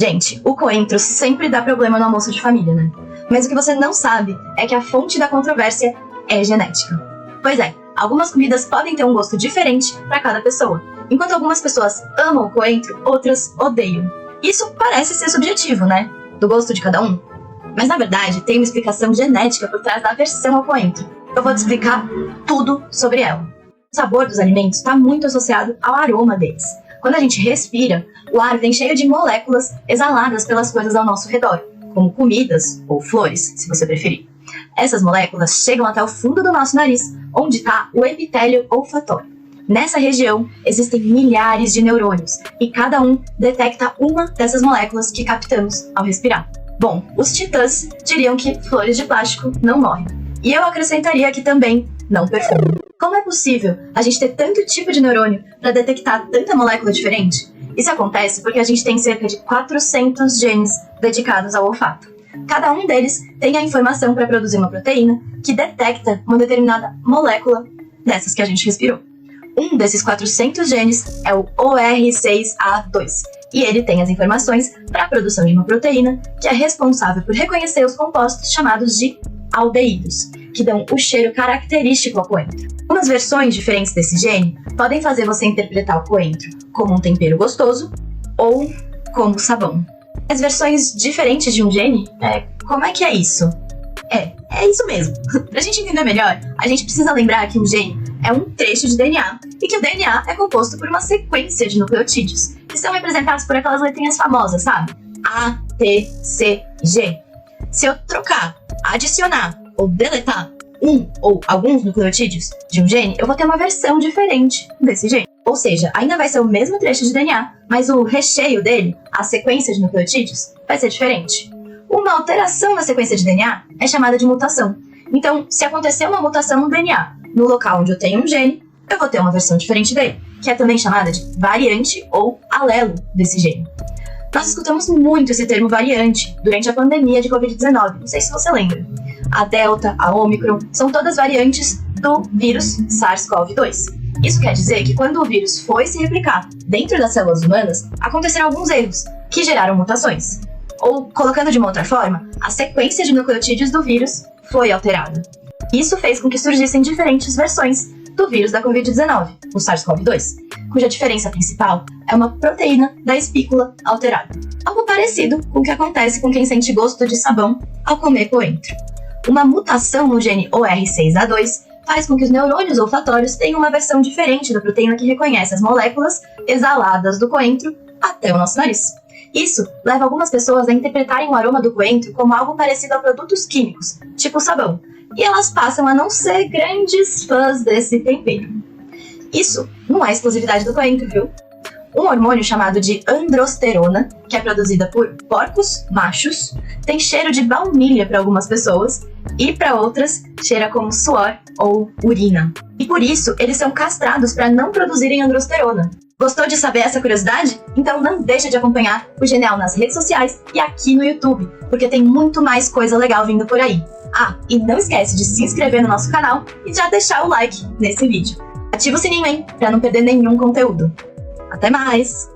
Gente, o coentro sempre dá problema no almoço de família, né? Mas o que você não sabe é que a fonte da controvérsia é genética. Pois é, algumas comidas podem ter um gosto diferente para cada pessoa. Enquanto algumas pessoas amam o coentro, outras odeiam. Isso parece ser subjetivo, né? Do gosto de cada um. Mas na verdade, tem uma explicação genética por trás da aversão ao coentro. Eu vou te explicar tudo sobre ela. O sabor dos alimentos está muito associado ao aroma deles. Quando a gente respira, o ar vem cheio de moléculas exaladas pelas coisas ao nosso redor, como comidas ou flores, se você preferir. Essas moléculas chegam até o fundo do nosso nariz, onde está o epitélio olfatório. Nessa região, existem milhares de neurônios, e cada um detecta uma dessas moléculas que captamos ao respirar. Bom, os titãs diriam que flores de plástico não morrem. E eu acrescentaria que também não perfumam. Como é possível a gente ter tanto tipo de neurônio para detectar tanta molécula diferente? Isso acontece porque a gente tem cerca de 400 genes dedicados ao olfato. Cada um deles tem a informação para produzir uma proteína que detecta uma determinada molécula dessas que a gente respirou. Um desses 400 genes é o OR6A2, e ele tem as informações para a produção de uma proteína que é responsável por reconhecer os compostos chamados de aldeídos, que dão o cheiro característico ao coentro. Umas versões diferentes desse gene podem fazer você interpretar o coentro como um tempero gostoso ou como sabão. As versões diferentes de um gene, como é que é isso? É isso mesmo. Pra gente entender melhor, a gente precisa lembrar que um gene é um trecho de DNA e que o DNA é composto por uma sequência de nucleotídeos, que são representados por aquelas letrinhas famosas, sabe? A, T, C, G. Se eu trocar, adicionar ou deletar um ou alguns nucleotídeos de um gene, eu vou ter uma versão diferente desse gene. Ou seja, ainda vai ser o mesmo trecho de DNA, mas o recheio dele, a sequência de nucleotídeos, vai ser diferente. Uma alteração na sequência de DNA é chamada de mutação. Então, se acontecer uma mutação no DNA no local onde eu tenho um gene, eu vou ter uma versão diferente dele, que é também chamada de variante ou alelo desse gene. Nós escutamos muito esse termo variante durante a pandemia de Covid-19, não sei se você lembra. A Delta, a Omicron, são todas variantes do vírus SARS-CoV-2. Isso quer dizer que quando o vírus foi se replicar dentro das células humanas, aconteceram alguns erros, que geraram mutações. Ou, colocando de uma outra forma, a sequência de nucleotídeos do vírus foi alterada. Isso fez com que surgissem diferentes versões do vírus da Covid-19, o SARS-CoV-2, cuja diferença principal é uma proteína da espícula alterada. Algo parecido com o que acontece com quem sente gosto de sabão ao comer coentro. Uma mutação no gene OR6A2 faz com que os neurônios olfatórios tenham uma versão diferente da proteína que reconhece as moléculas exaladas do coentro até o nosso nariz. Isso leva algumas pessoas a interpretarem o aroma do coentro como algo parecido a produtos químicos, tipo sabão, e elas passam a não ser grandes fãs desse tempero. Isso não é exclusividade do coentro, viu? Um hormônio chamado de androsterona, que é produzida por porcos machos, tem cheiro de baunilha para algumas pessoas e para outras cheira como suor ou urina. E por isso eles são castrados para não produzirem androsterona. Gostou de saber essa curiosidade? Então não deixa de acompanhar o Genial nas redes sociais e aqui no YouTube, porque tem muito mais coisa legal vindo por aí. Ah, e não esquece de se inscrever no nosso canal e já deixar o like nesse vídeo. Ativa o sininho, hein, para não perder nenhum conteúdo. Até mais!